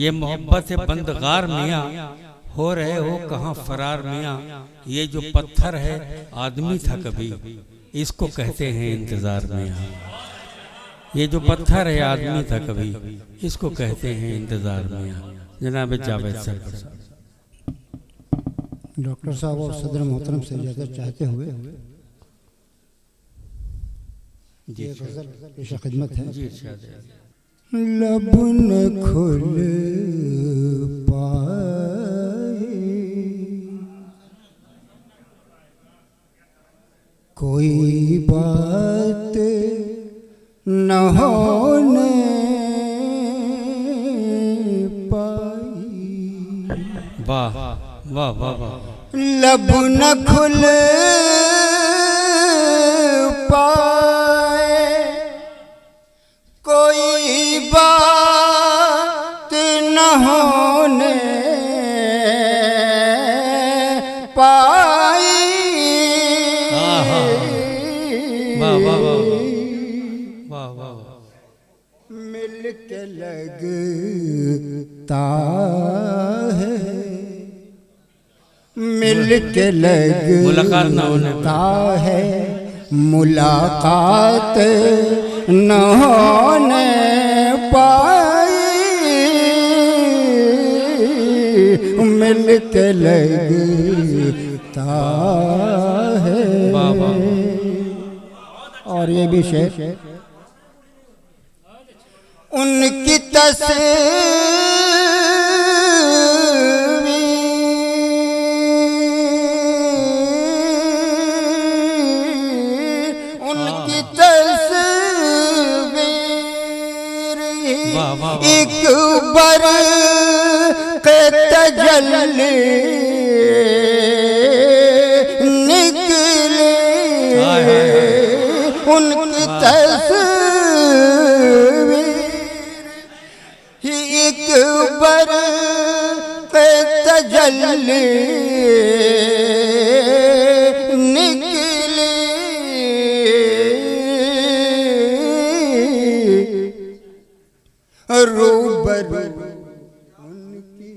ये मोहब्बत से बंदगार मियाँ हो रहे हो कहाँ फरार मियाँ। ये जो पत्थर है आदमी था कभी, इसको कहते हैं इंतजार मियाँ। ये जो पत्थर है आदमी था कभी, इसको कहते हैं इंतजार मियाँ। जनाब जावेद सर डॉक्टर साहब और सदर मोहतरम से इजाज़त चाहते हुए जी पेश खिदमत है। जी लब न खुल पाए कोई बात न होने पाई। वाह वाह वाह वाह। लब न खुल पाए कोई बात न होने पाई। वाह वाह वाह वाह। मिल के लगता है, मिल के लगता है, मुलाकात न होने पाई। मिल के लगता है। और ये भी शेर उनकी तस्वीर, उनकी तस्वीर एक बार के तजल्ली निकले। उनकी तस्वीर एक बार पे तजल्ली निकली। रूबरू उनकी,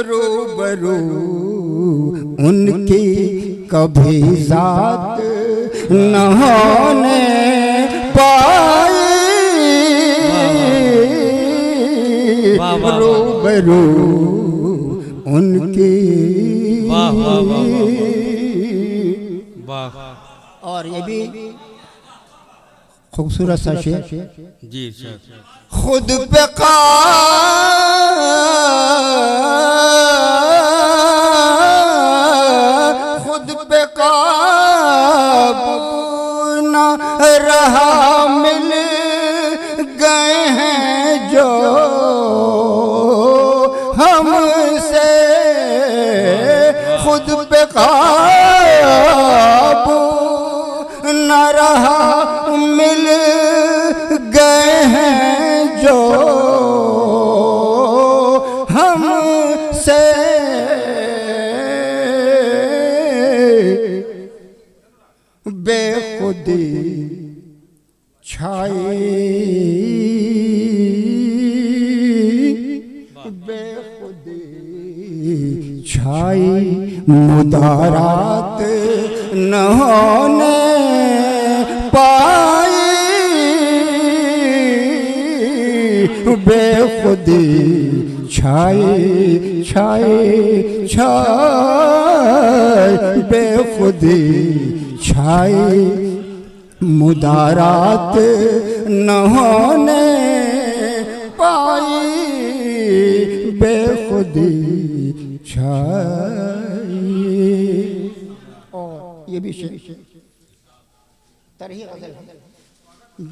रूबरू उनकी कभी साथ न होने पाई। रूबरू उनकी। और ये भी खूबसूरत सा शेर जी सर। खुद पे खुद पे काबू न रहा, मिल गए हैं जो हमसे। खुद पे काबू न रहा, मिल गए हैं जो हमसे। बेखुदी छाई, बेखुदी छाई, मुदारात न होने पाई। बेखुदी छाई छाई छाई, बेखुदी छाई, मुदारात न होने पाई। बेखुदी छाई। और ये भी तरही गज़ल है,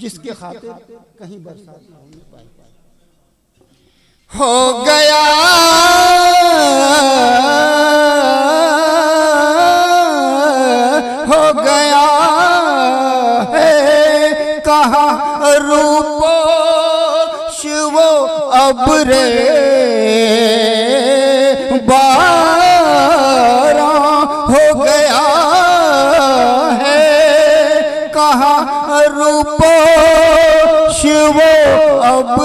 जिसके खातिर कहीं बरसात न होने पाई। हो गया है कहाँ रूपो शिवो अबरे बारा। हो गया है कहाँ रूपो शिवो अब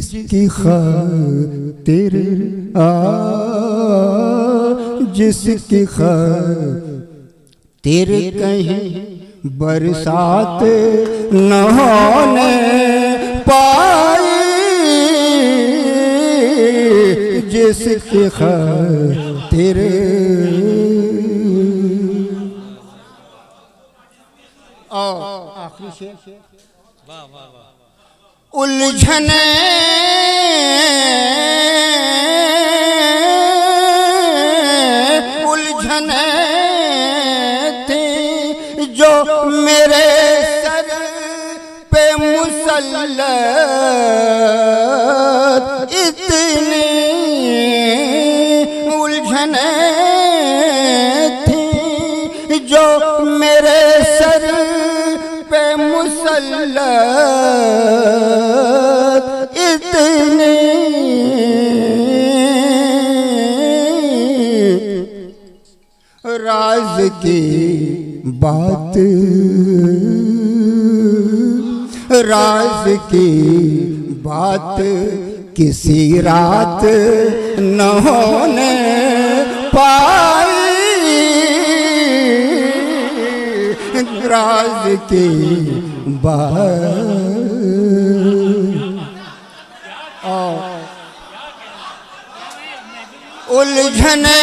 जिसकी खातिर जिसकी खातिर कहीं बरसात न होने पाई, जिसकी खातिर आखिरी शेर उलझने उलझने थी जो मेरे सर पे मुसल्लत, इतनी उलझने थी जो मेरे सर पे मुसल्लत, इतनी राज की बात, राज की बात किसी रात न होने पाई, राज की बात उलझने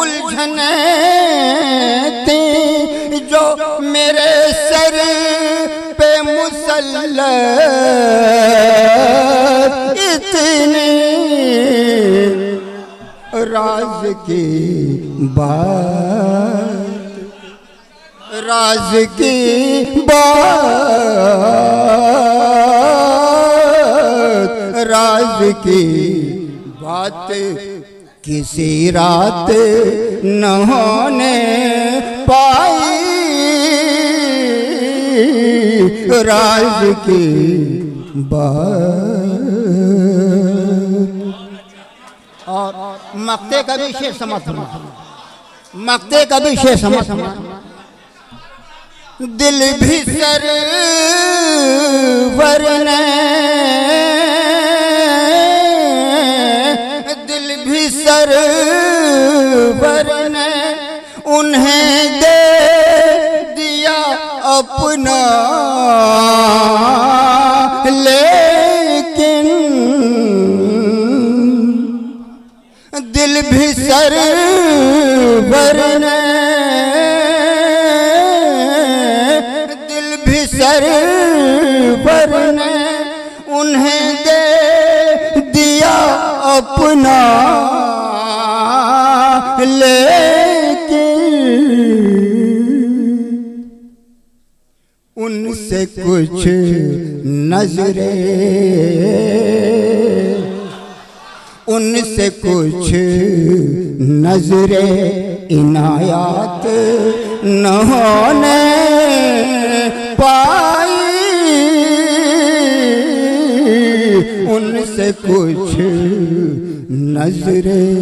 उलझने थी जो मेरे सर पे मुसल्लत, इतनी राज की बात, राज की बात, राज की बात किसी रात न होने पाई, राज की बात। और मक्ते का भी शेर समाप्त हुआ, मक्ते का भी शेर समाप्त हुआ। दिल भी सरवर ने, दिल भी सरवर ने उन्हें दे दिया अपना, लेकिन दिल भी सरवर ने, दिल भी सरवर ने उन्हें दे दिया अपना, लेकिन उनसे कुछ नजरें, उनसे कुछ नजरें इनायत न होने पाई, उनसे कुछ नजरें।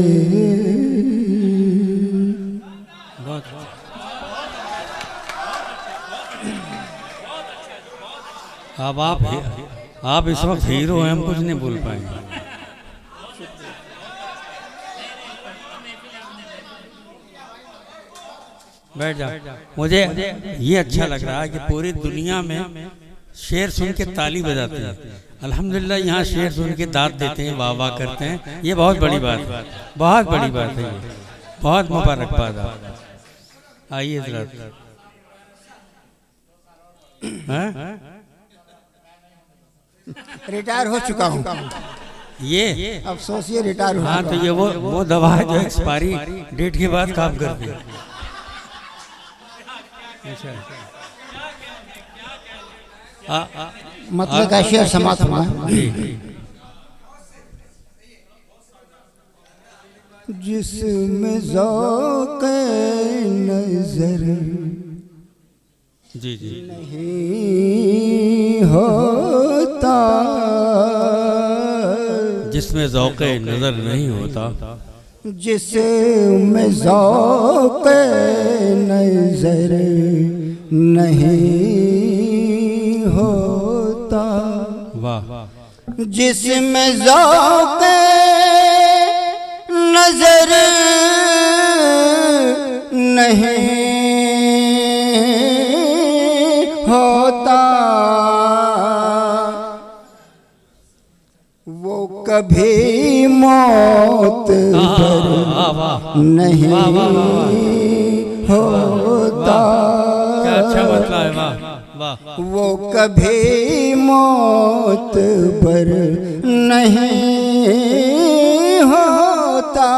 अब आप इस वक्त हीरो हैं, हम कुछ नहीं बोल पाएंगे। बैठ जाओ। मुझे ये अच्छा लग रहा है कि पूरी दुनिया में शेर सुन के ताली बजाते हैं। अल्हम्दुलिल्लाह यहाँ शेर सुन के दाद देते हैं, वाह वाह करते हैं। ये बहुत बड़ी बात है, बहुत बड़ी बात है, ये बहुत मुबारकबाद आप। आइए जरा। रिटायर हो चुका हूँ, ये अफसोस ये रिटायर हो। हाँ, तो ये वो दवा है जो एक्सपायरी डेट के बाद काम करती है। मतलब का शेर समाप्त हुआ। जिसमें ज़ौक़ नज़र जी जी नहीं होता, जिसमें ज़ौक़ नज़र नहीं होता, जिसमें ज़ौक़ नज़र नहीं होता, वाह, जिसमें ज़ौक़ नज़र नहीं होता, वो कभी मौत पर नहीं होता। क्या अच्छा मतलब है, वाह वाह। वो कभी मौत पर नहीं होता,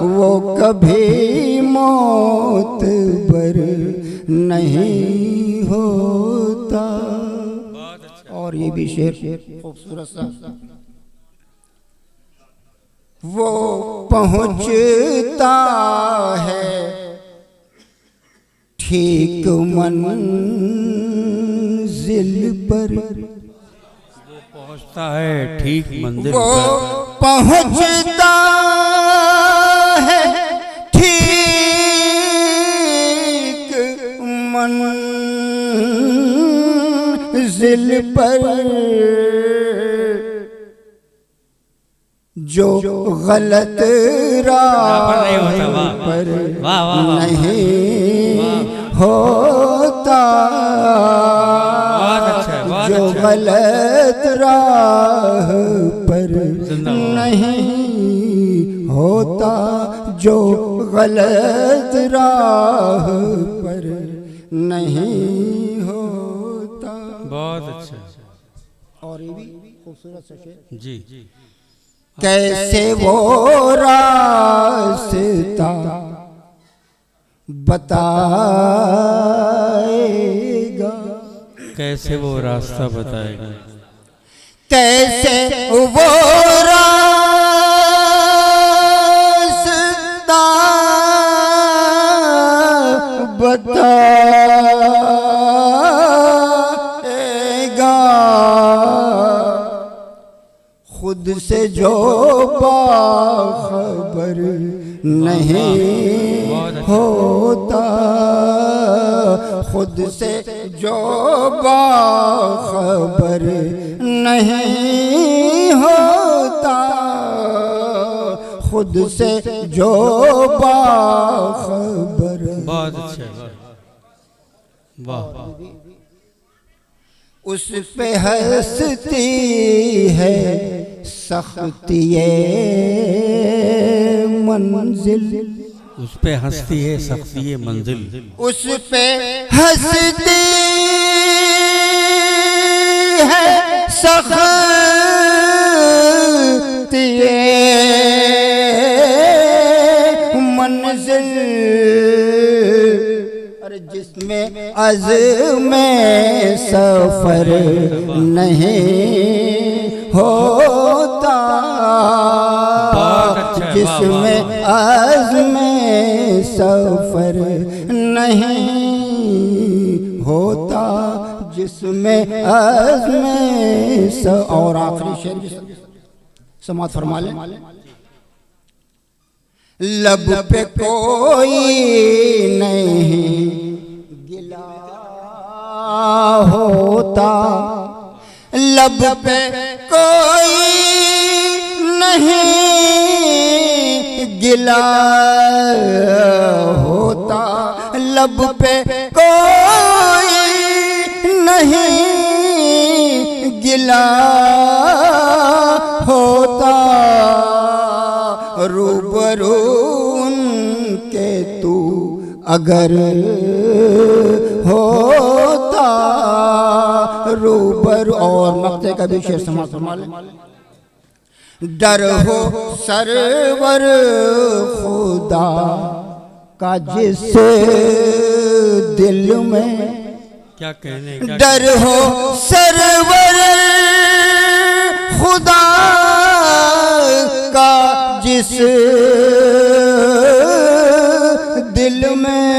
वो कभी मौत पर नहीं होता। और ये भी शेर खूबसूरत सा, वो पहुँचता है ठीक मंजिल पर, वो पहुंचता है ठीक मंजिल वो पर, पहुँचता है ठीक मंजिल पर, जो गलत राह पर नहीं होता, जो गलत राह पर नहीं होता, जो गलत राह पर नहीं होता। बहुत अच्छा। और ये भी खूबसूरत सा शेर जी। कैसे वो रास्ता बताएगा, कैसे वो रास्ता बताएगा, कैसे वो रास्ता बताएगा, खुद से जो बाखबर नहीं होता, खुद से जो बाखबर नहीं होता, खुद से जो बाखबर। बहुत अच्छा, वाह। उस पे हंसती है सख्ती मंजिल, उस पे हंसती है सख्ती मंजिल, उस पे हंसती है सख्ती मंजिल, अरे जिसमें अज़्म सफर नहीं होता, जिसमें अज़्म सफर नहीं होता, जिसमें अज़्म और आखिरी शेर भी समात फरमा ले। लब पे कोई नहीं गिला होता, लब पे कोई नहीं गिला होता, लब पे कोई नहीं गिला होता, रूबरू उनके तू अगर होता, रूबरू। और मक्ते का भी शेर समाज फरमा ले। डर हो सरवर खुदा का जिस दिल में, क्या कहने, डर हो सरवर खुदा का जिस दिल में,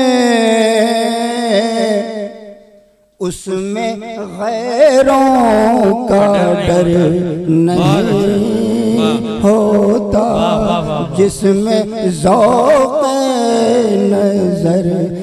उसमें गैरों का डर नहीं होता, जिसमें ज़ौक़ नज़र